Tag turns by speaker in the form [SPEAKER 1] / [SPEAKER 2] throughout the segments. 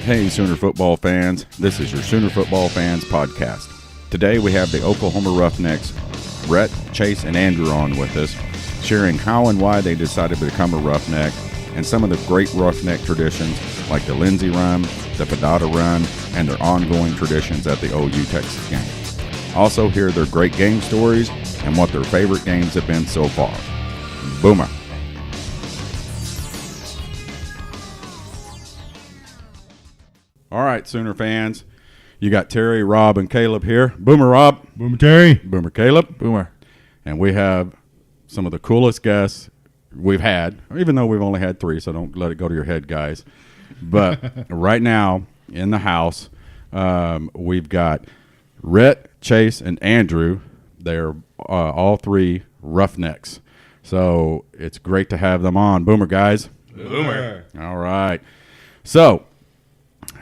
[SPEAKER 1] Hey, Sooner football fans. This is your Sooner Football Fans podcast. Today we have the Oklahoma Roughnecks, Rhett, Chase, and Andrew on with us, sharing how and why they decided to become a Roughneck and some of the great Roughneck traditions like the Lindsey Run, the Fadada Run, and their ongoing traditions at the OU Texas game. Also hear their great game stories and what their favorite games have been so far. Boomer. All right, Sooner fans. You got Terry, Rob, and Caleb here. Boomer Rob.
[SPEAKER 2] Boomer Terry.
[SPEAKER 1] Boomer Caleb.
[SPEAKER 3] Boomer.
[SPEAKER 1] And we have some of the coolest guests we've had, even though we've only had 3, so don't let it go to your head, guys. But right now in the house, we've got Rhett, Chase, and Andrew. They're all 3 Roughnecks. So it's great to have them on. Boomer, guys.
[SPEAKER 3] Boomer.
[SPEAKER 1] All right. So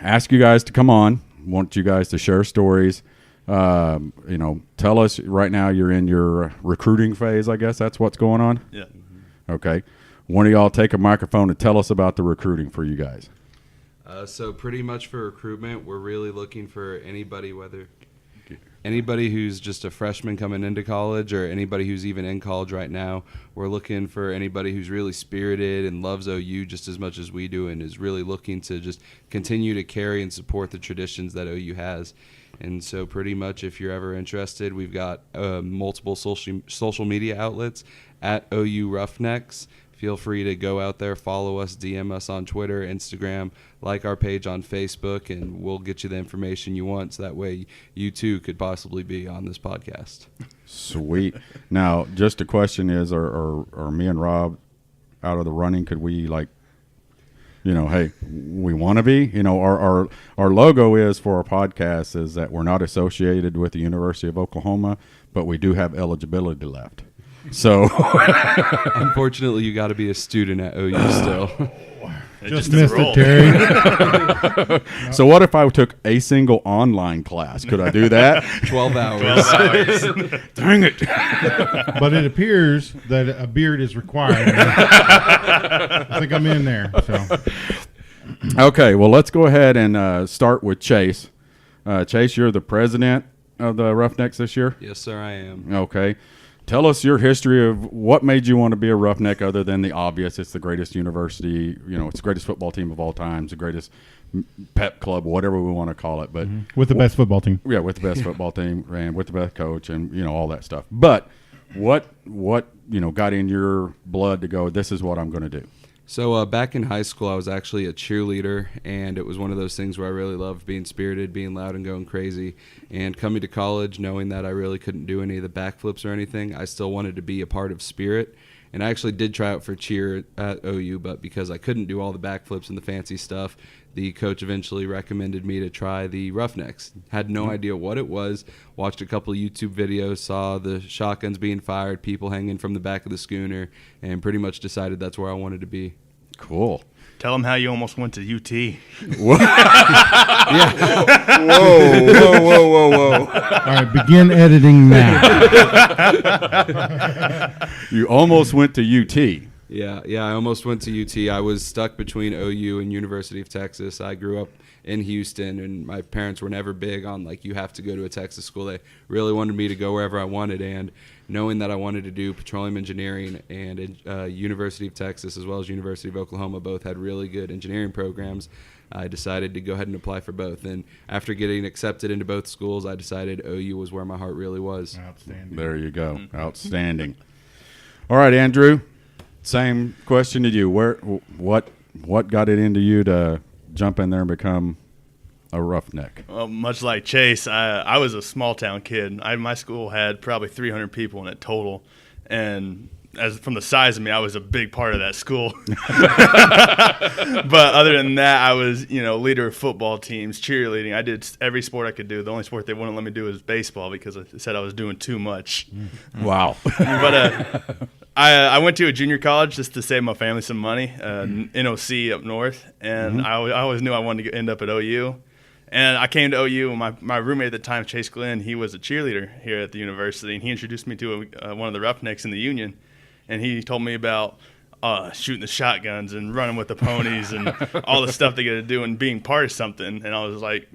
[SPEAKER 1] ask you guys to come on. Want you guys to share stories. Tell us right now you're in your recruiting phase, I guess that's what's going on?
[SPEAKER 3] Yeah.
[SPEAKER 1] Okay. One of y'all take a microphone and tell us about the recruiting for you guys.
[SPEAKER 4] So pretty much for recruitment, we're really looking for anybody who's just a freshman coming into college or anybody who's even in college right now. We're looking for anybody who's really spirited and loves OU just as much as we do and is really looking to just continue to carry and support the traditions that OU has. And so pretty much if you're ever interested, we've got multiple social media outlets at OU Roughnecks. Feel free to go out there, follow us, DM us on Twitter, Instagram, like our page on Facebook, and we'll get you the information you want so that way you too could possibly be on this podcast. Sweet.
[SPEAKER 1] Now, just a question is, are me and Rob out of the running? Could we, hey, we want to be? Our logo is for our podcast is that we're not associated with the University of Oklahoma, but we do have eligibility left. So,
[SPEAKER 4] unfortunately, you got to be a student at OU still.
[SPEAKER 2] Just missed it, Terry.
[SPEAKER 1] So, what if I took a single online class? Could I do that?
[SPEAKER 4] 12 hours.
[SPEAKER 1] Dang it!
[SPEAKER 2] But it appears that a beard is required. I think I'm in there. So,
[SPEAKER 1] okay. Well, let's go ahead and start with Chase. Chase, you're the president of the Roughnecks this year.
[SPEAKER 4] Yes, sir, I am.
[SPEAKER 1] Okay. Tell us your history of what made you want to be a Roughneck other than the obvious. It's the greatest university, it's the greatest football team of all time, it's the greatest pep club, whatever we want to call it. But
[SPEAKER 2] with the best football team.
[SPEAKER 1] Yeah, with the best football team and with the best coach and, all that stuff. But what got in your blood to go, this is what I'm going to do?
[SPEAKER 4] So back in high school, I was actually a cheerleader, and it was one of those things where I really loved being spirited, being loud, and going crazy. And coming to college, knowing that I really couldn't do any of the backflips or anything, I still wanted to be a part of Spirit. And I actually did try out for cheer at OU, but because I couldn't do all the backflips and the fancy stuff, the coach eventually recommended me to try the Roughnecks. Had no idea what it was, watched a couple of YouTube videos, saw the shotguns being fired, people hanging from the back of the schooner, and pretty much decided that's where I wanted to be.
[SPEAKER 1] Cool.
[SPEAKER 3] Tell them how you almost went to UT.
[SPEAKER 1] What?
[SPEAKER 4] Yeah.
[SPEAKER 1] Whoa.
[SPEAKER 2] All right, begin editing now.
[SPEAKER 1] You almost went to UT.
[SPEAKER 4] Yeah, I almost went to UT. I was stuck between OU and University of Texas. I grew up in Houston, and my parents were never big on, you have to go to a Texas school. They really wanted me to go wherever I wanted, and knowing that I wanted to do petroleum engineering and University of Texas as well as University of Oklahoma both had really good engineering programs, I decided to go ahead and apply for both. And after getting accepted into both schools, I decided OU was where my heart really was.
[SPEAKER 2] Outstanding.
[SPEAKER 1] There you go. Outstanding. All right, Andrew. Same question to you. What got it into you to jump in there and become a Roughneck?
[SPEAKER 3] Well, much like Chase, I was a small town kid. My school had probably 300 people in it total, and from the size of me, I was a big part of that school. But other than that, I was leader of football teams, cheerleading. I did every sport I could do. The only sport they wouldn't let me do was baseball because I said I was doing too much.
[SPEAKER 1] Wow.
[SPEAKER 3] But I went to a junior college just to save my family some money, NOC up north, and I always knew I wanted to end up at OU. And I came to OU, and my roommate at the time, Chase Glenn, he was a cheerleader here at the university, and he introduced me to one of the Roughnecks in the Union. And he told me about shooting the shotguns and running with the ponies and all the stuff they got to do and being part of something. And I was like,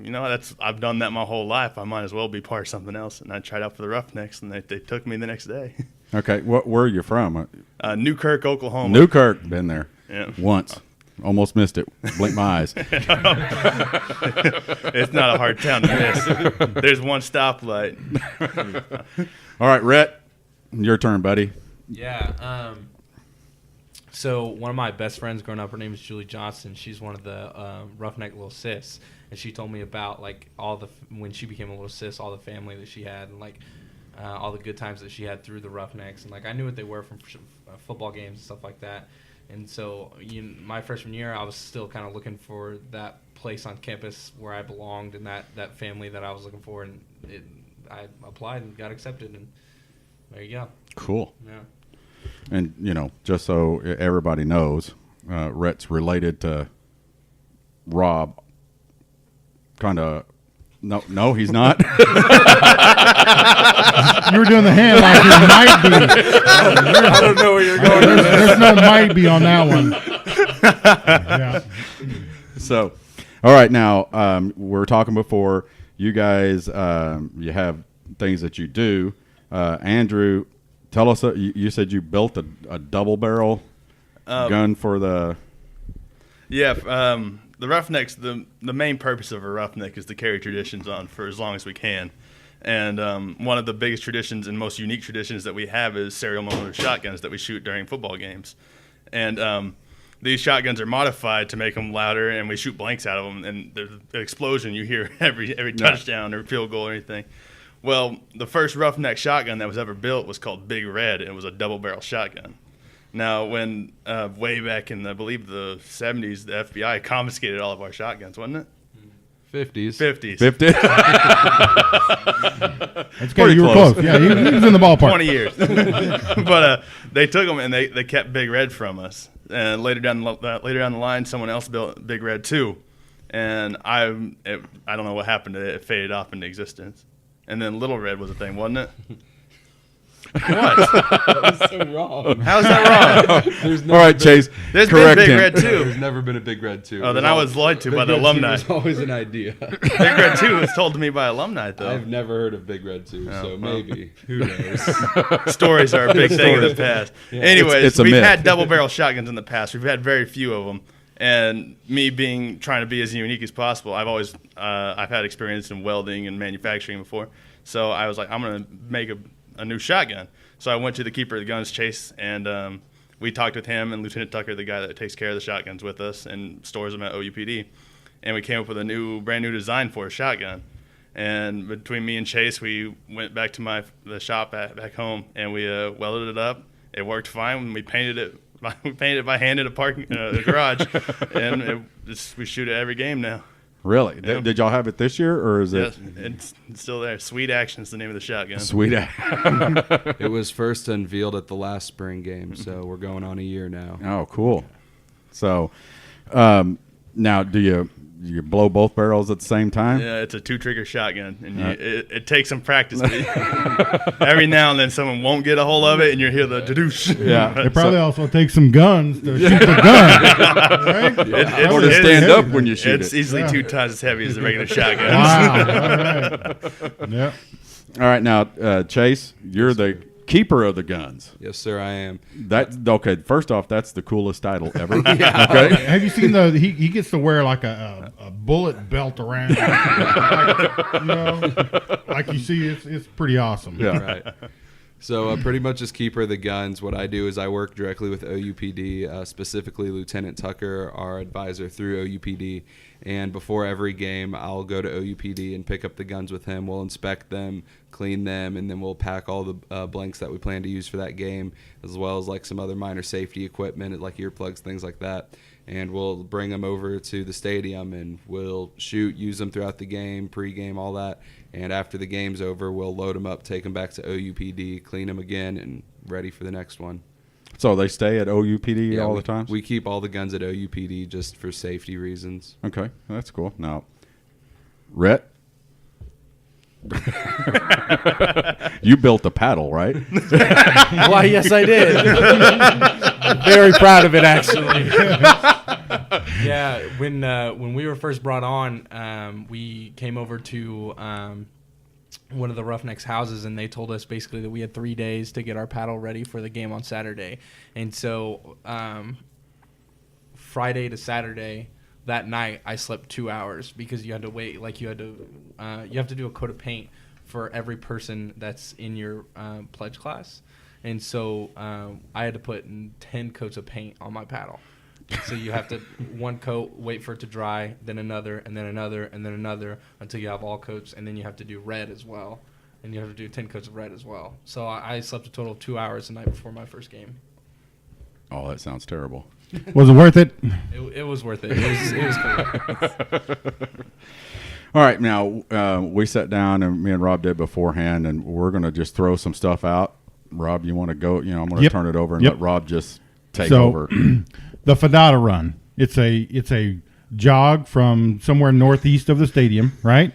[SPEAKER 3] I've done that my whole life. I might as well be part of something else. And I tried out for the Roughnecks, and they took me the next day.
[SPEAKER 1] Okay, where are you from?
[SPEAKER 3] Newkirk, Oklahoma.
[SPEAKER 1] Newkirk, been there once. Almost missed it. Blinked my eyes.
[SPEAKER 3] It's not a hard town to miss. There's one stoplight.
[SPEAKER 1] All right, Rhett, your turn, buddy.
[SPEAKER 5] Yeah. So one of my best friends growing up, her name is Julie Johnson. She's one of the Roughneck Little Sis, and she told me about like when she became a little sis, all the family that she had, and like all the good times that she had through the Roughnecks, and like I knew what they were from football games and stuff like that. And so my freshman year, I was still kind of looking for that place on campus where I belonged and that family that I was looking for, and I applied and got accepted, and there you go.
[SPEAKER 1] Cool.
[SPEAKER 5] Yeah.
[SPEAKER 1] And, just so everybody knows, Rhett's related to Rob. Kind of. No, he's not.
[SPEAKER 2] You were doing the hand like it might be.
[SPEAKER 1] I don't know where you're going.
[SPEAKER 2] There's no might be on that one. Yeah.
[SPEAKER 1] So, all right, now we were talking before. You guys, you have things that you do. Andrew, tell us. You said you built a double barrel gun for the.
[SPEAKER 3] Yeah. The Roughnecks, the main purpose of a Roughneck is to carry traditions on for as long as we can. And one of the biggest traditions and most unique traditions that we have is serial motor shotguns that we shoot during football games. And these shotguns are modified to make them louder, and we shoot blanks out of them. And there's an explosion you hear every touchdown or field goal or anything. Well, the first Roughneck shotgun that was ever built was called Big Red, and it was a double-barrel shotgun. Now, when way back in, I believe, the 70s, the FBI confiscated all of our shotguns, wasn't it?
[SPEAKER 4] 50s.
[SPEAKER 1] 50.
[SPEAKER 2] That's good. You were close. Yeah, he was in the ballpark.
[SPEAKER 3] 20 years. But they took them, and they kept Big Red from us. And later down the line, someone else built Big Red 2. And I don't know what happened to it. It faded off into existence. And then Little Red was a thing, wasn't it? What?
[SPEAKER 4] That was so wrong.
[SPEAKER 3] How's that wrong?
[SPEAKER 1] All right, Chase.
[SPEAKER 3] There's
[SPEAKER 1] correct
[SPEAKER 3] been Big
[SPEAKER 1] him.
[SPEAKER 3] Red 2.
[SPEAKER 4] There's never been a Big Red 2.
[SPEAKER 3] Oh, then I was lied to by the alumni.
[SPEAKER 4] It was always an idea.
[SPEAKER 3] Big Red 2 was told to me by alumni, though.
[SPEAKER 4] I've never heard of Big Red 2, so maybe. Who knows?
[SPEAKER 3] Stories are a big thing in the past. Yeah. Anyways,
[SPEAKER 1] it's a
[SPEAKER 3] we've
[SPEAKER 1] myth.
[SPEAKER 3] had double-barrel shotguns in the past. We've had very few of them. And me trying to be as unique as possible, I've had experience in welding and manufacturing before. So I was like, I'm going to make a new shotgun. So I went to the keeper of the guns, Chase, and we talked with him and Lieutenant Tucker, the guy that takes care of the shotguns with us and stores them at OUPD. And we came up with a brand new design for a shotgun. And between me and Chase, we went back to the shop back home, and we welded it up. It worked fine. We painted it. We painted it by hand in a garage, and we shoot it every game now.
[SPEAKER 1] Really?
[SPEAKER 3] Yeah.
[SPEAKER 1] Did y'all have it this year, or is it?
[SPEAKER 3] It's still there. Sweet Action is the name of the shotgun.
[SPEAKER 1] Sweet.
[SPEAKER 4] It was first unveiled at the last spring game, so we're going on a year now.
[SPEAKER 1] Oh, cool. So, now do you blow both barrels at the same time?
[SPEAKER 3] Yeah, it's a two-trigger shotgun, and it takes some practice. Every now and then, someone won't get a hold of it, and you hear the doosh.
[SPEAKER 1] Yeah.
[SPEAKER 2] It probably also takes some guns to shoot the gun. Right?
[SPEAKER 1] Or to stand up when you shoot
[SPEAKER 3] It's
[SPEAKER 1] it.
[SPEAKER 3] easily 2 times as heavy as the regular shotgun.
[SPEAKER 2] Wow. All right. Yep.
[SPEAKER 1] All right, now Chase, you're the keeper of the guns.
[SPEAKER 4] Yes, sir, I am.
[SPEAKER 1] Okay. First off, that's the coolest title ever.
[SPEAKER 4] Yeah.
[SPEAKER 1] Okay.
[SPEAKER 2] Have you seen he gets to wear like a bullet belt around, like you see, it's pretty awesome.
[SPEAKER 1] Yeah.
[SPEAKER 4] Right. So pretty much as keeper of the guns, what I do is I work directly with OUPD, specifically Lieutenant Tucker, our advisor through OUPD. And before every game, I'll go to OUPD and pick up the guns with him. We'll inspect them, clean them, and then we'll pack all the blanks that we plan to use for that game, as well as like some other minor safety equipment, like earplugs, things like that. And we'll bring them over to the stadium, and we'll use them throughout the game, pregame, all that. And after the game's over, we'll load them up, take them back to OUPD, clean them again, and ready for the next one.
[SPEAKER 1] So they stay at OUPD all the time?
[SPEAKER 4] We keep all the guns at OUPD just for safety reasons.
[SPEAKER 1] Okay, that's cool. Now, Rhett, you built the paddle, right?
[SPEAKER 5] Why, yes, I did. Very proud of it, actually. Yeah, when we were first brought on, we came over to one of the Rufneks houses, and they told us basically that we had 3 days to get our paddle ready for the game on Saturday. And so Friday to Saturday, that night, I slept 2 hours because you had to wait. Like you have to do a coat of paint for every person that's in your pledge class. And so I had to put 10 coats of paint on my paddle. So you have to one coat, wait for it to dry, then another, and then another, and then another until you have all coats, and then you have to do red as well, and you have to do 10 coats of red as well. So I slept a total of 2 hours the night before my first game.
[SPEAKER 1] Oh, that sounds terrible.
[SPEAKER 2] Was it worth it?
[SPEAKER 5] It was worth it. It was cool.
[SPEAKER 1] All right, now we sat down and me and Rob did beforehand, and we're going to just throw some stuff out. Rob, you want to go? I'm going to turn it over and let Rob just take over.
[SPEAKER 2] The Fadada Run. It's a jog from somewhere northeast of the stadium, right?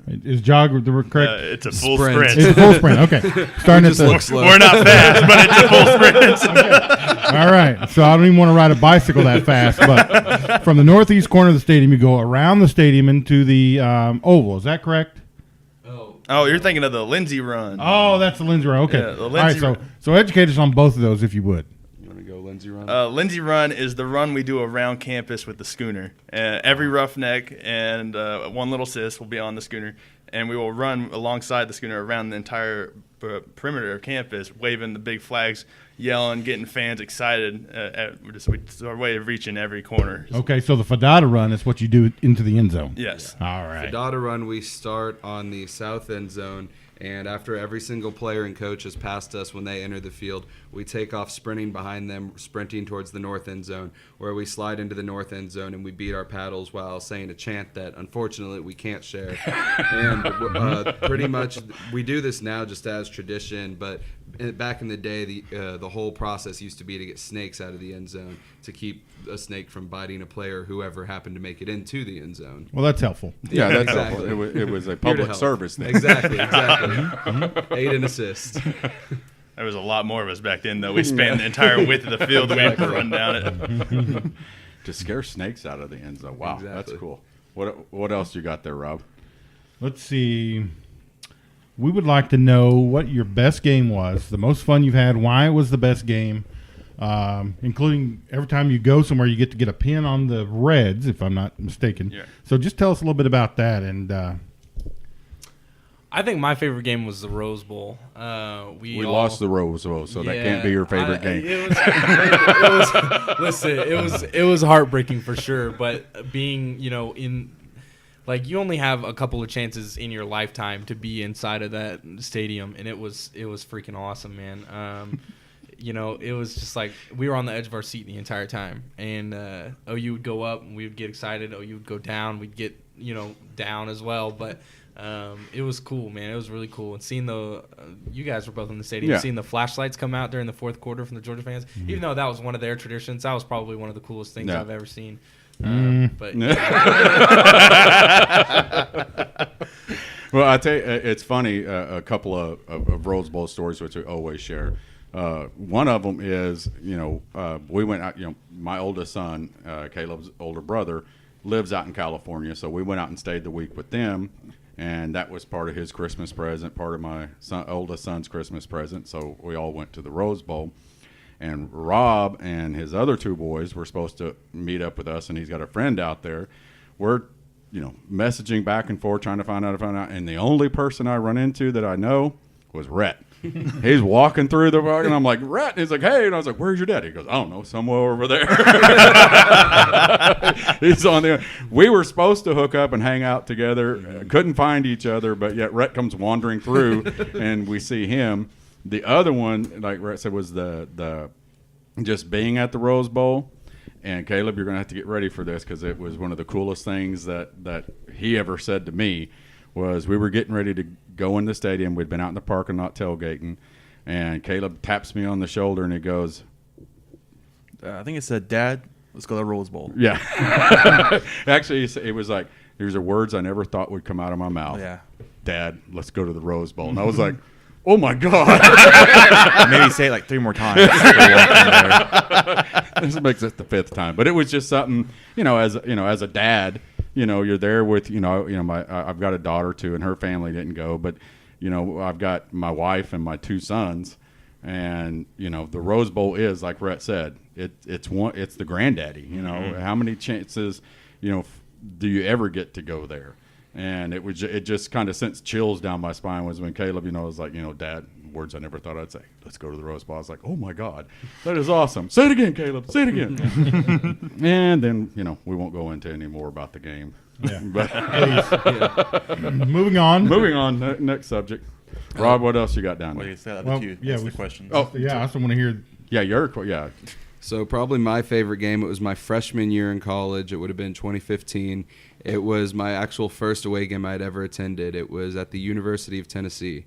[SPEAKER 2] Is jog the correct?
[SPEAKER 3] It's a full sprint.
[SPEAKER 2] It's a full sprint. Okay, starting at the.
[SPEAKER 3] We're not fast, but it's a full sprint.
[SPEAKER 2] Okay. All right, so I don't even want to ride a bicycle that fast, but from the northeast corner of the stadium, you go around the stadium into the oval. Is that correct?
[SPEAKER 3] Oh, you're thinking of the Lindsey Run.
[SPEAKER 2] Oh, that's the Lindsey Run. Okay.
[SPEAKER 3] Yeah, the Lindsey
[SPEAKER 2] All right, so educate us on both of those, if you would.
[SPEAKER 4] You want to go Lindsey Run?
[SPEAKER 3] Lindsey Run is the run we do around campus with the schooner. Every roughneck and one little sis will be on the schooner, and we will run alongside the schooner around the entire perimeter of campus, waving the big flags, yelling, getting fans excited. It's our way of reaching every corner.
[SPEAKER 2] Okay, so the Fadada Run is what you do into the end zone.
[SPEAKER 3] Yes.
[SPEAKER 2] All right.
[SPEAKER 4] Fadada Run, we start on the south end zone, and after every single player and coach has passed us when they enter the field, we take off sprinting behind them, sprinting towards the north end zone, where we slide into the north end zone and we beat our paddles while saying a chant that unfortunately we can't share. And pretty much we do this now just as tradition, but back in the day, the whole process used to be to get snakes out of the end zone to keep a snake from biting a player, whoever happened to make it into the end zone.
[SPEAKER 2] Well, that's helpful.
[SPEAKER 1] Yeah, that's
[SPEAKER 4] exactly.
[SPEAKER 1] helpful. It was a public service thing.
[SPEAKER 4] Exactly. Aid and assist.
[SPEAKER 3] There was a lot more of us back then, though. We spanned the entire width of the field that we had to run down it.
[SPEAKER 1] To scare snakes out of the end zone. Wow,
[SPEAKER 4] Exactly.
[SPEAKER 1] that's cool. What else you got there, Rob?
[SPEAKER 2] Let's see. We would like to know what your best game was, the most fun you've had, why it was the best game, including every time you go somewhere you get a pin on the Reds, if I'm not mistaken.
[SPEAKER 3] Yeah.
[SPEAKER 2] So just tell us a little bit about that. And
[SPEAKER 5] I think my favorite game was the Rose Bowl. We
[SPEAKER 1] lost the Rose Bowl, so that can't be your favorite game.
[SPEAKER 5] It was heartbreaking for sure. But being, in like you only have a couple of chances in your lifetime to be inside of that stadium, and it was freaking awesome, man. It was just like we were on the edge of our seat the entire time, and OU would go up and we would get excited. OU would go down, we'd get down as well, but. It was cool, man. It was really cool. And seeing you guys were both in the stadium,
[SPEAKER 1] Yeah.
[SPEAKER 5] seeing the flashlights come out during the fourth quarter from the Georgia fans, even though that was one of their traditions, that was probably one of the coolest things I've ever seen. But
[SPEAKER 1] Well, I tell you, it's funny. A couple of Rose Bowl stories which we always share. One of them is, we went out. My oldest son, Caleb's older brother, lives out in California, so we went out and stayed the week with them. And that was part of his Christmas present, part of my oldest son's Christmas present. So we all went to the Rose Bowl. And Rob and his other two boys were supposed to meet up with us, and he's got a friend out there. We're, messaging back and forth, trying to find out. And the only person I run into that I know was Rhett. He's walking through the park, and I'm like, Rhett. And he's like, hey. And I was like, where's your dad? He goes, I don't know, somewhere over there. He's on there. We were supposed to hook up and hang out together. Couldn't find each other, but yet Rhett comes wandering through, and we see him. The other one, like Rhett said, was the just being at the Rose Bowl. And Caleb, you're going to have to get ready for this because it was one of the coolest things that he ever said to me. Was we were getting ready to go in the stadium. We'd been out in the parking lot tailgating, and Caleb taps me on the shoulder and he goes,
[SPEAKER 6] I think it said, Dad, let's go to the Rose Bowl.
[SPEAKER 1] yeah. Actually, it was like, these are words I never thought would come out of my mouth.
[SPEAKER 6] Yeah.
[SPEAKER 1] Dad, let's go to the Rose Bowl. And I was like, oh my God.
[SPEAKER 6] Maybe say it like 3 more times. before walking there.
[SPEAKER 1] This makes it the 5th time. But it was just something, as a dad, you're there with, I've got a daughter too, and her family didn't go, but, I've got my wife and my 2 sons. And the Rose Bowl is, like Rhett said, it's the granddaddy. How many chances do you ever get to go there? And it just kind of sent chills down my spine was when Caleb was like, Dad, words I never thought I'd say, let's go to the Rose Bowl. I was like, oh my God, that is awesome. Say it again, Caleb, say it again. And then we won't go into any more about the game.
[SPEAKER 2] Yeah.
[SPEAKER 1] But
[SPEAKER 2] Moving on.
[SPEAKER 1] Next subject. Rob, what else you got down
[SPEAKER 6] Wait,
[SPEAKER 1] there?
[SPEAKER 6] say that
[SPEAKER 2] Well,
[SPEAKER 6] to you.
[SPEAKER 2] yeah,
[SPEAKER 6] That's
[SPEAKER 2] we-
[SPEAKER 6] the question.
[SPEAKER 1] Oh,
[SPEAKER 2] Yeah, I also want to hear.
[SPEAKER 1] yeah.
[SPEAKER 4] So probably my favorite game, it was my freshman year in college. It would have been 2015. It was my actual first away game I'd ever attended. It was at the University of Tennessee.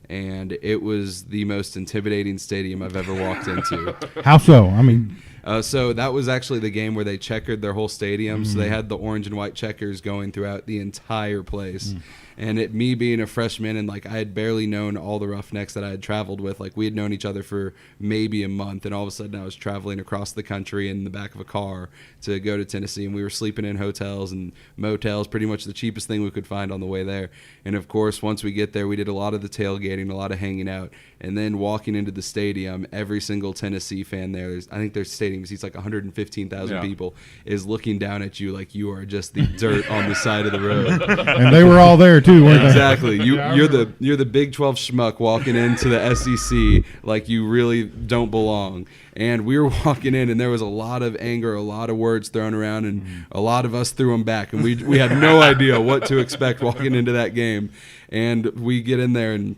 [SPEAKER 4] And it was the most intimidating stadium I've ever walked into.
[SPEAKER 2] How so? I mean,
[SPEAKER 4] So that was actually the game where they checkered their whole stadium. So they had the orange and white checkers going throughout the entire place. And me being a freshman and I had barely known all the Roughnecks that I had traveled with. We had known each other for maybe a month, and all of a sudden I was traveling across the country in the back of a car to go to Tennessee, and we were sleeping in hotels and motels, pretty much the cheapest thing we could find on the way there. And of course, once we get there, we did a lot of the tailgating, a lot of hanging out, and then walking into the stadium, every single Tennessee fan there, I think their stadium seats 115,000 people, is looking down at you like you are just the dirt on the side of the road.
[SPEAKER 2] and they were all there too, weren't they?
[SPEAKER 4] Exactly. You're the Big 12 schmuck walking into the SEC like you really don't belong. And we were walking in, and there was a lot of anger, a lot of words thrown around, and a lot of us threw them back. And we had no idea what to expect walking into that game. And we get in there, and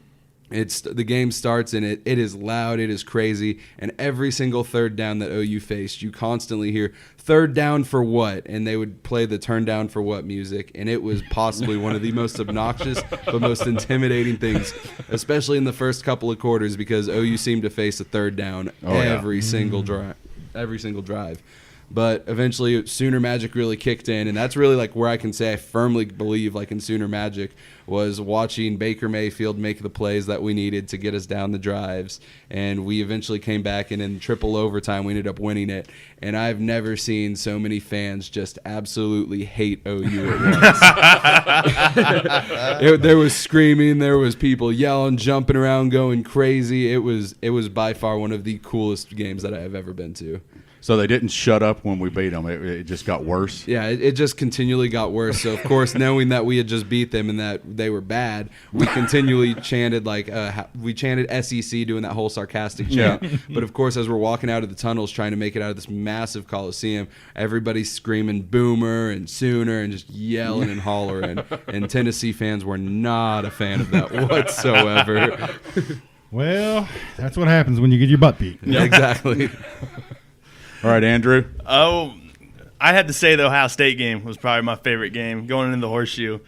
[SPEAKER 4] the game starts, and it is loud, it is crazy, and every single third down that OU faced, you constantly hear, third down for what? And they would play the turn down for what music, and it was possibly one of the most obnoxious but most intimidating things, especially in the first couple of quarters, because OU seemed to face a third down every single drive. But eventually Sooner Magic really kicked in, and that's really where I can say I firmly believe in Sooner Magic was watching Baker Mayfield make the plays that we needed to get us down the drives. And we eventually came back, and in triple overtime we ended up winning it. And I've never seen so many fans just absolutely hate OU at once. There was screaming, there was people yelling, jumping around, going crazy. It was by far one of the coolest games that I have ever been to.
[SPEAKER 1] So they didn't shut up when we beat them. It just got worse.
[SPEAKER 4] Yeah, it just continually got worse. So, of course, knowing that we had just beat them and that they were bad, we continually chanted we chanted SEC, doing that whole sarcastic chant. Yeah. But, of course, as we're walking out of the tunnels trying to make it out of this massive coliseum, everybody's screaming Boomer and Sooner and just yelling and hollering. And Tennessee fans were not a fan of that whatsoever.
[SPEAKER 2] Well, that's what happens when you get your butt beat.
[SPEAKER 4] Yeah, exactly.
[SPEAKER 1] All right, Andrew.
[SPEAKER 3] Oh, I had to say the Ohio State game was probably my favorite game going into the Horseshoe.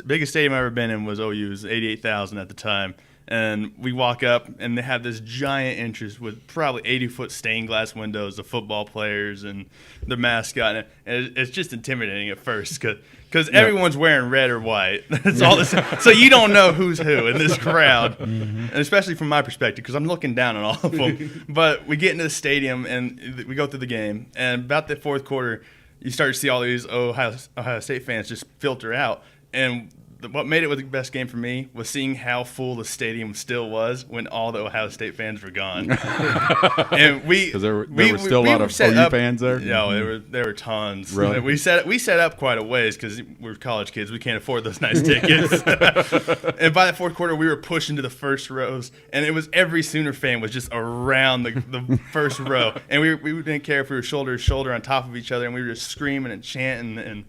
[SPEAKER 3] Biggest stadium I've ever been in was OU's, 88,000 at the time. And we walk up, and they have this giant entrance with probably 80-foot stained glass windows, the football players and the mascot. And it's just intimidating at first because everyone's wearing red or white. It's all the same. So you don't know who's who in this crowd, and especially from my perspective because I'm looking down on all of them. But we get into the stadium, and we go through the game. And about the fourth quarter, you start to see all these Ohio State fans just filter out. And what made it the best game for me was seeing how full the stadium still was when all the Ohio State fans were gone. And because
[SPEAKER 1] there were still a lot of OU fans there.
[SPEAKER 3] No, there were tons.
[SPEAKER 1] Really?
[SPEAKER 3] We set up quite a ways because we're college kids. We can't afford those nice tickets. And by the fourth quarter, we were pushed into the first rows, and it was every Sooner fan was just around the first row, and we didn't care if we were shoulder to shoulder on top of each other, and we were just screaming and chanting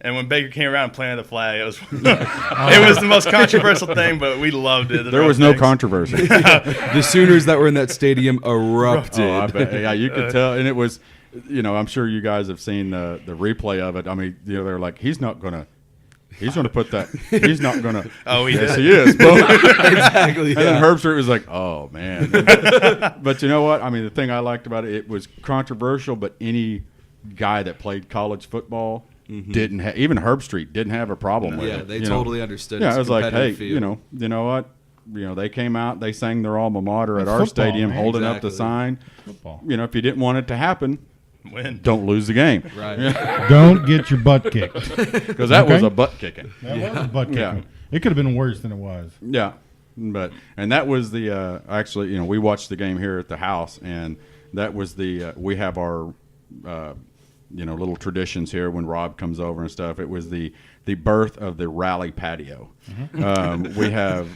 [SPEAKER 3] and when Baker came around and planted the flag, it was the most controversial thing, but we loved it.
[SPEAKER 1] There was no controversy.
[SPEAKER 4] The Sooners that were in that stadium erupted.
[SPEAKER 1] Oh, I bet. Yeah, you could tell. And it was, I'm sure you guys have seen the replay of it. I mean, they're like, he's not going to put that. He's not going to.
[SPEAKER 3] Oh, he
[SPEAKER 1] yes,
[SPEAKER 3] did.
[SPEAKER 1] he is.
[SPEAKER 4] Exactly.
[SPEAKER 1] And then Herbstreit was like, oh, man. But you know what? I mean, the thing I liked about it was controversial, but any guy that played college football even Herb Street didn't have a problem with it.
[SPEAKER 4] Yeah, they
[SPEAKER 1] you
[SPEAKER 4] totally
[SPEAKER 1] know?
[SPEAKER 4] understood.
[SPEAKER 1] Yeah,
[SPEAKER 4] It's
[SPEAKER 1] I was like, hey,
[SPEAKER 4] competitive field.
[SPEAKER 1] you know what? They came out, they sang their alma mater at
[SPEAKER 2] It's
[SPEAKER 1] our
[SPEAKER 2] football,
[SPEAKER 1] stadium,
[SPEAKER 2] man.
[SPEAKER 1] holding up the
[SPEAKER 4] Exactly.
[SPEAKER 1] sign.
[SPEAKER 2] Football.
[SPEAKER 1] If you didn't want it to happen,
[SPEAKER 3] Win.
[SPEAKER 1] don't lose the game.
[SPEAKER 4] Right.
[SPEAKER 2] Don't get your butt kicked.
[SPEAKER 1] Because that was
[SPEAKER 2] Okay.
[SPEAKER 1] a butt kicking.
[SPEAKER 2] That was a butt kicking.
[SPEAKER 1] Yeah.
[SPEAKER 2] It could have been worse than it was.
[SPEAKER 1] Yeah, and that was the actually, we watched the game here at the house, and that was the we have our little traditions here when Rob comes over and stuff. It was the birth of the rally patio. We have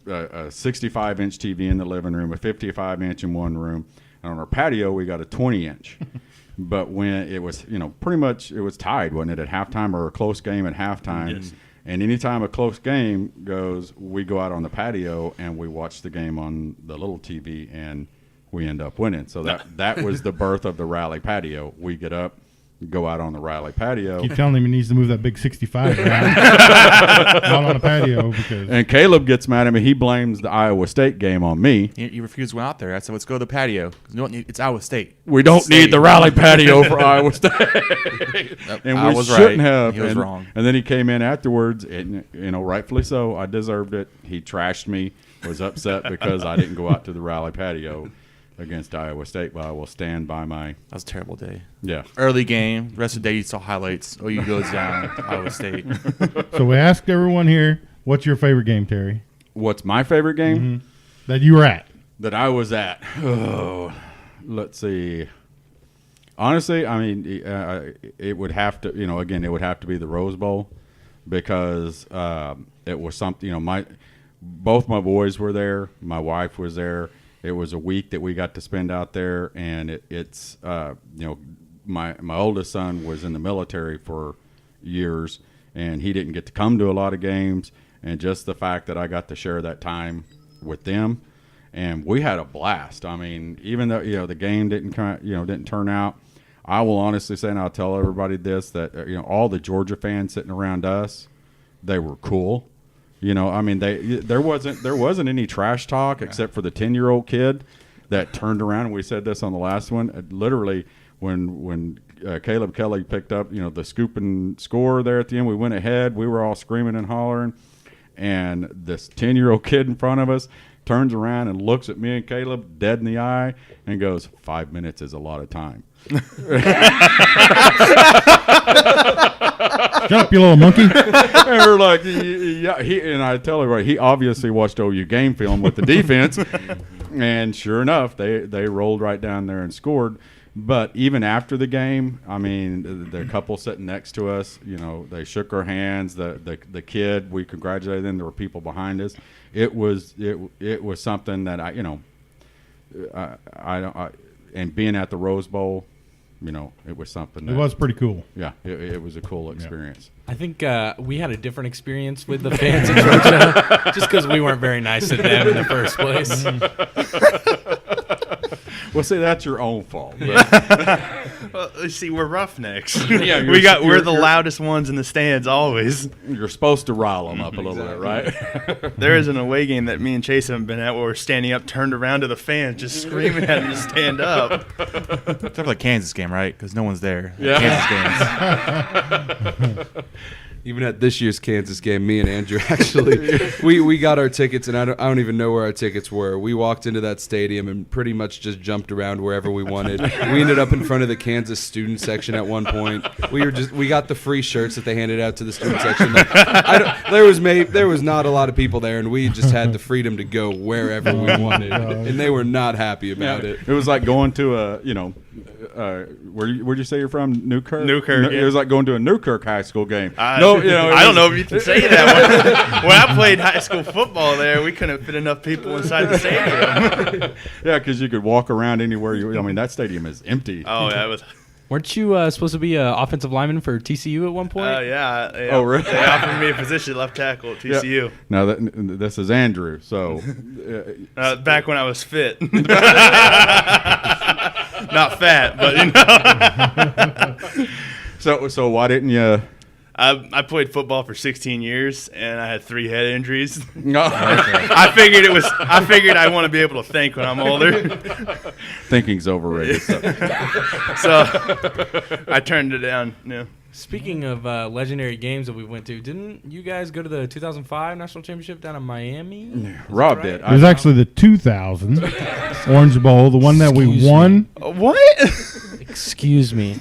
[SPEAKER 1] a 65-inch TV in the living room, a 55-inch in one room, and on our patio we got a 20-inch. But when it was, pretty much it was tied, wasn't it, at halftime, or a close game at halftime?
[SPEAKER 3] Yes.
[SPEAKER 1] And anytime a close game goes, we go out on the patio and we watch the game on the little TV, and we end up winning. So that was the birth of the rally patio. We get up, go out on the rally patio.
[SPEAKER 2] Keep telling him he needs to move that big 65 around out on the patio because
[SPEAKER 1] And Caleb gets mad at me. He blames the Iowa State game on me.
[SPEAKER 6] You refused to go out there. I said, let's go to the patio. 'Cause you don't need, it's Iowa State.
[SPEAKER 1] We don't need the rally patio for Iowa State. And
[SPEAKER 6] I
[SPEAKER 1] we
[SPEAKER 6] was
[SPEAKER 1] shouldn't
[SPEAKER 6] right.
[SPEAKER 1] have.
[SPEAKER 6] He was
[SPEAKER 1] and,
[SPEAKER 6] wrong.
[SPEAKER 1] And then he came in afterwards, and rightfully so. I deserved it. He trashed me. Was upset because I didn't go out to the rally patio against Iowa State. But I will stand by my
[SPEAKER 6] That was a terrible day.
[SPEAKER 1] yeah.
[SPEAKER 6] Early game. Rest of the day, you saw highlights. OU goes down to Iowa State.
[SPEAKER 2] So we asked everyone here, what's your favorite game, Terry,
[SPEAKER 1] What's my favorite game
[SPEAKER 2] that you were at?
[SPEAKER 1] that I was at? Oh, let's see. Honestly, I mean, it would have to, again, it would have to be the Rose Bowl because it was something. Both my boys were there. My wife was there. It was a week that we got to spend out there, and it's my oldest son was in the military for years, and he didn't get to come to a lot of games, and just the fact that I got to share that time with them, and we had a blast. I mean, even though the game didn't turn out, I will honestly say, and I'll tell everybody this, that all the Georgia fans sitting around us, they were cool. I mean, there wasn't any trash talk except for the 10-year-old kid that turned around, and we said this on the last one. Literally, when Caleb Kelly picked up, the scoop and score there at the end, we went ahead. We were all screaming and hollering, and this 10-year-old kid in front of us turns around and looks at me and Caleb dead in the eye and goes, 5 minutes is a lot of time.
[SPEAKER 2] Shut up, you little monkey.
[SPEAKER 1] And we're like, yeah, and I tell everybody, he obviously watched OU game film with the defense, and sure enough, they rolled right down there and scored. But even after the game, I mean, the couple sitting next to us, they shook our hands. The kid, we congratulated them. There were people behind us. It was something that and being at the Rose Bowl, it was something.
[SPEAKER 2] It was pretty cool.
[SPEAKER 1] Yeah, it was a cool experience.
[SPEAKER 5] I think we had a different experience with the fans in Georgia just because we weren't very nice to them in the first place.
[SPEAKER 1] Well, see, that's your own fault.
[SPEAKER 3] Well, you see, we're Roughnecks.
[SPEAKER 1] Yeah,
[SPEAKER 3] we're the loudest ones in the stands always.
[SPEAKER 1] You're supposed to rile them up a little bit, right?
[SPEAKER 3] There is an away game that me and Chase haven't been at where we're standing up, turned around to the fans, just screaming at them to stand up.
[SPEAKER 6] Except for the Kansas game, right? Because no one's there.
[SPEAKER 1] Yeah.
[SPEAKER 6] Kansas games.
[SPEAKER 4] Even at this year's Kansas game, me and Andrew actually, we got our tickets, and I don't even know where our tickets were. We walked into that stadium and pretty much just jumped around wherever we wanted. We ended up in front of the Kansas student section at one point. We got the free shirts that they handed out to the student section. There was not a lot of people there, and we just had the freedom to go wherever we wanted, and they were not happy about it.
[SPEAKER 1] It was like going to where'd you say you're from? Newkirk?
[SPEAKER 3] Newkirk,
[SPEAKER 1] It was like going to a Newkirk high school game.
[SPEAKER 3] I don't know if you can say that. When I played high school football there, we couldn't fit enough people inside the stadium.
[SPEAKER 1] Yeah, because you could walk around anywhere that stadium is empty.
[SPEAKER 3] Oh, yeah, it was.
[SPEAKER 5] Weren't you supposed to be an offensive lineman for TCU at one point?
[SPEAKER 3] Yeah.
[SPEAKER 1] Oh, really?
[SPEAKER 3] They offered me a position left tackle at TCU.
[SPEAKER 1] Yeah. Now, this is Andrew, so.
[SPEAKER 3] Back when I was fit. Not fat, but
[SPEAKER 1] So why didn't you?
[SPEAKER 3] I played football for 16 years, and I had 3 head injuries.
[SPEAKER 1] No.
[SPEAKER 3] I figured I want to be able to think when I'm older.
[SPEAKER 1] Thinking's overrated. So.
[SPEAKER 3] So I turned it down. Yeah.
[SPEAKER 5] Speaking of legendary games that we went to, didn't you guys go to the 2005 National Championship down in Miami?
[SPEAKER 1] Rob
[SPEAKER 5] Right?
[SPEAKER 1] did.
[SPEAKER 2] It was actually the 2000 Orange Bowl, the one that we
[SPEAKER 5] Excuse me.
[SPEAKER 2] won.
[SPEAKER 3] What?
[SPEAKER 5] Excuse me.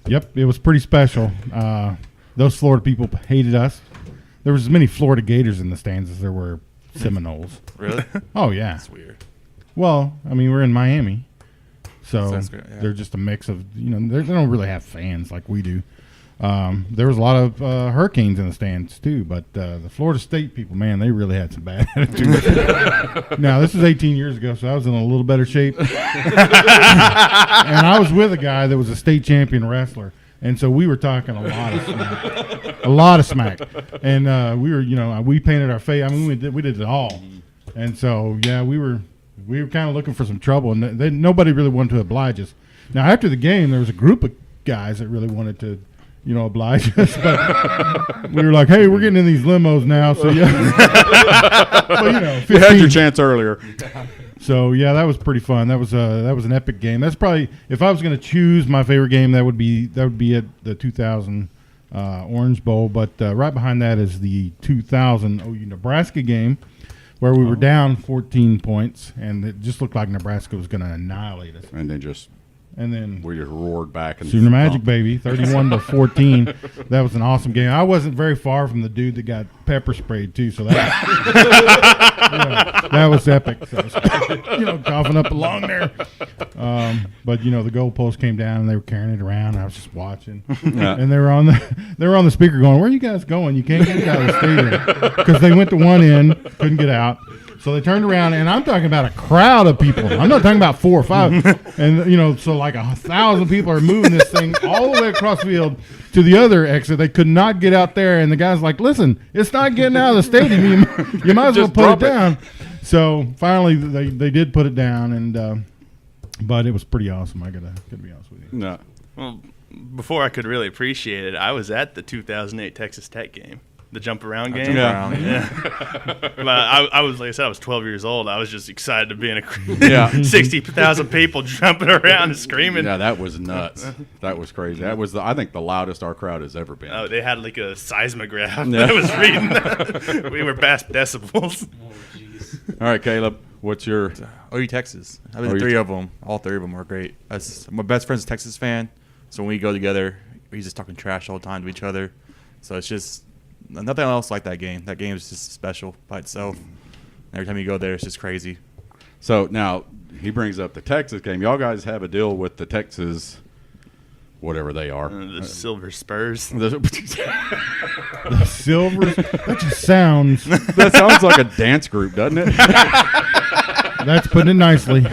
[SPEAKER 2] Yep, it was pretty special. Those Florida people hated us. There was as many Florida Gators in the stands as there were Seminoles.
[SPEAKER 6] Really?
[SPEAKER 2] Oh, yeah.
[SPEAKER 6] That's weird.
[SPEAKER 2] Well, I mean, we're in Miami. So
[SPEAKER 6] Sounds good, yeah.
[SPEAKER 2] they're just a mix of, they don't really have fans like we do. There was a lot of Hurricanes in the stands, too. But the Florida State people, man, they really had some bad attitude. Now, this was 18 years ago, so I was in a little better shape. And I was with a guy that was a state champion wrestler. And so we were talking a lot of smack. A lot of smack. And we were, we painted our face. I mean, we did it all. And so, yeah, we were kind of looking for some trouble. And nobody really wanted to oblige us. Now, after the game, there was a group of guys that really wanted to, oblige us. But we were like, hey, we're getting in these limos now. So, yeah. Well,
[SPEAKER 1] You had your chance earlier.
[SPEAKER 2] So yeah, that was pretty fun. That was an epic game. That's probably, if I was going to choose my favorite game, that would be at the 2000 Orange Bowl. But right behind that is the 2000 OU Nebraska game, where we were down 14 points, and it just looked like Nebraska was going to annihilate us.
[SPEAKER 1] And then
[SPEAKER 2] And then
[SPEAKER 1] we just roared back. And
[SPEAKER 2] Sooner Magic, baby, 31-14. That was an awesome game. I wasn't very far from the dude that got pepper sprayed too, so that was epic. So, coughing up along there. But the goalpost came down and they were carrying it around. And I was just watching, and they were on the speaker going, "Where are you guys going? You can't get out of the stadium," because they went to one end, couldn't get out. So they turned around, and I'm talking about a crowd of people. I'm not talking about 4 or 5. And, so like 1,000 people are moving this thing all the way across the field to the other exit. They could not get out there. And the guy's like, listen, it's not getting out of the stadium. You might as well put it down. So finally they did put it down, and but it was pretty awesome. I gotta be honest with you.
[SPEAKER 1] No.
[SPEAKER 3] Well, before I could really appreciate it, I was at the 2008 Texas Tech game. The jump around game.
[SPEAKER 6] Yeah.
[SPEAKER 3] But I was, like I said, I was 12 years old. I was just excited to be in a 60,000 people jumping around and screaming.
[SPEAKER 1] Yeah, that was nuts. That was crazy. That was, I think, the loudest our crowd has ever been.
[SPEAKER 3] Oh, they had like a seismograph
[SPEAKER 1] Yeah.
[SPEAKER 3] that was reading that. We were past decibels.
[SPEAKER 5] Oh, jeez.
[SPEAKER 1] All right, Caleb, what's your...
[SPEAKER 6] OU Texas. I've been
[SPEAKER 1] OU
[SPEAKER 6] to 3 of them. All 3 of them were great. My best friend's a Texas fan, so when we go together, we just talking trash all the time to each other. So it's just nothing else like that game. That game is just special by itself. Every time you go there, it's just crazy.
[SPEAKER 1] So now he brings up the Texas game. Y'all guys have a deal with the Texas, whatever they are.
[SPEAKER 3] The Silver Spurs.
[SPEAKER 2] The Silvers. That just sounds.
[SPEAKER 1] That sounds like a dance group, doesn't it?
[SPEAKER 2] That's putting it nicely.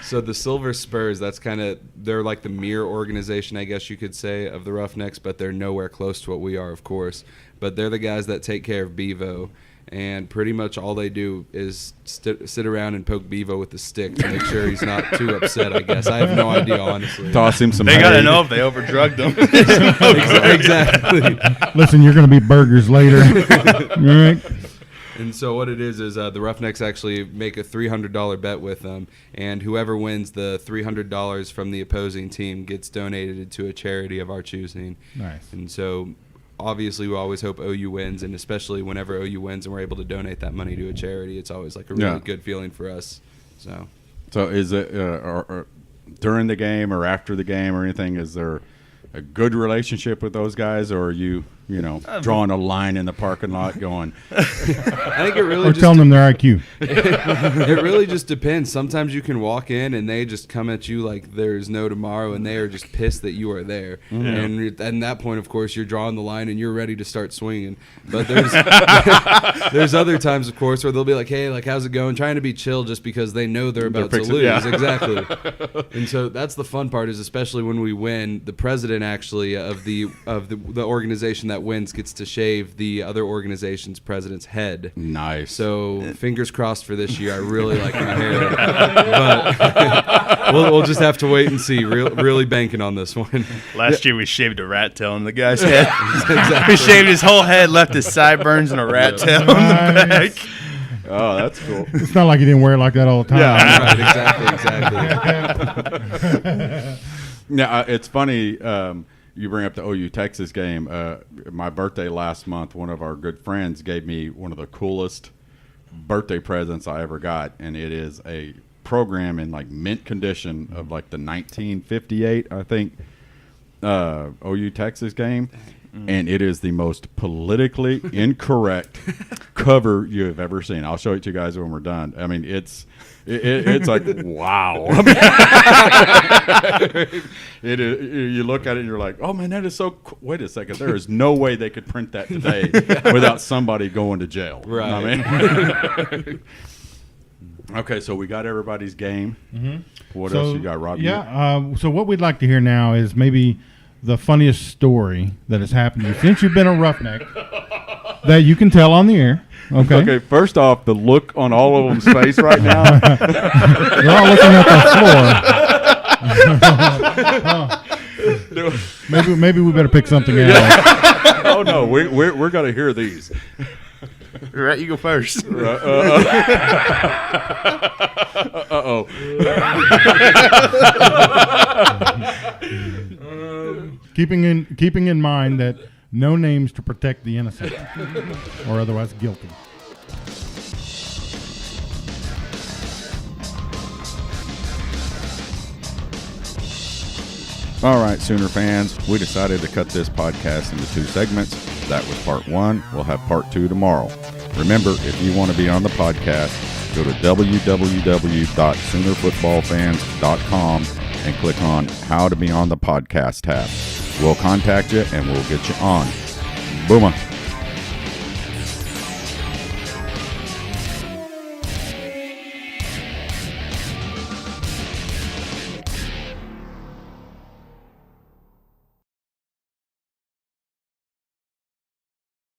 [SPEAKER 4] So the Silver Spurs, they're like the mirror organization, I guess you could say, of the Roughnecks, but they're nowhere close to what we are, of course. But they're the guys that take care of Bevo, and pretty much all they do is sit around and poke Bevo with the stick to make sure he's not too upset, I guess. I have no idea, honestly.
[SPEAKER 1] Toss him some
[SPEAKER 3] They got to
[SPEAKER 1] hay.
[SPEAKER 3] know if they overdrugged them.
[SPEAKER 4] Exactly.
[SPEAKER 2] Listen, you're going to be burgers later. All right.
[SPEAKER 4] And so what it is the Roughnecks actually make a $300 bet with them, and whoever wins the $300 from the opposing team gets donated to a charity of our choosing.
[SPEAKER 2] Nice.
[SPEAKER 4] And so obviously we always hope OU wins, and especially whenever OU wins and we're able to donate that money to a charity, it's always like a really good feeling for us. So
[SPEAKER 1] is it or during the game or after the game or anything, is there a good relationship with those guys, or are you drawing a line in the parking lot going?
[SPEAKER 4] I think it really
[SPEAKER 2] Or
[SPEAKER 4] just
[SPEAKER 2] telling them their IQ.
[SPEAKER 4] it really just depends. Sometimes you can walk in and they just come at you like there's no tomorrow, and they are just pissed that you are there. And at that point, of course, you're drawing the line and you're ready to start swinging. But there's other times, of course, where they'll be like, "Hey, like, how's it going?" Trying to be chill just because they know they're about to lose.
[SPEAKER 1] yeah.
[SPEAKER 4] Exactly. And so that's the fun part, is especially when we win. The president actually of the organization that that wins gets to shave the other organization's president's head.
[SPEAKER 1] Nice.
[SPEAKER 4] So fingers crossed for this year. I really like my hair, but we'll just have to wait and see. Really banking on this one.
[SPEAKER 3] Last year we shaved a rat tail on the guy's head. We shaved his whole head, left his sideburns and a rat tail on the back.
[SPEAKER 1] Oh, that's cool.
[SPEAKER 2] It's not like you didn't wear it like that all the time.
[SPEAKER 1] Yeah.
[SPEAKER 4] Right, exactly.
[SPEAKER 1] Now, it's funny you bring up the OU Texas game. My birthday last month, one of our good friends gave me one of the coolest birthday presents I ever got, and it is a program in like mint condition of like the 1958, I think, OU Texas game. And it is the most politically incorrect cover you have ever seen. I'll show it to you guys when we're done. I mean, it's like, wow. It is, you look at it and you're like, oh man, that is so cool. Wait a second, there is no way they could print that today without somebody going to jail.
[SPEAKER 4] Right.
[SPEAKER 1] You know what I mean? Okay, so we got everybody's game. What else you got, Rob?
[SPEAKER 2] Yeah. So what we'd like to hear now is maybe the funniest story that has happened to you since you've been a Roughneck that you can tell on the air. Okay.
[SPEAKER 1] Okay, first off, the look on all of them's face right now.
[SPEAKER 2] They're all looking at the floor. Maybe we better pick something else.
[SPEAKER 1] Oh no, we're gonna hear these.
[SPEAKER 3] Rhett, you go first.
[SPEAKER 1] Uh-oh.
[SPEAKER 2] Keeping in mind that no names to protect the innocent or otherwise guilty.
[SPEAKER 1] All right, Sooner fans, we decided to cut this podcast into 2 segments. That was part 1. We'll have part 2 tomorrow. Remember, if you want to be on the podcast, go to www.soonerfootballfans.com and click on How to Be on the Podcast tab. We'll contact you and we'll get you on. Booma.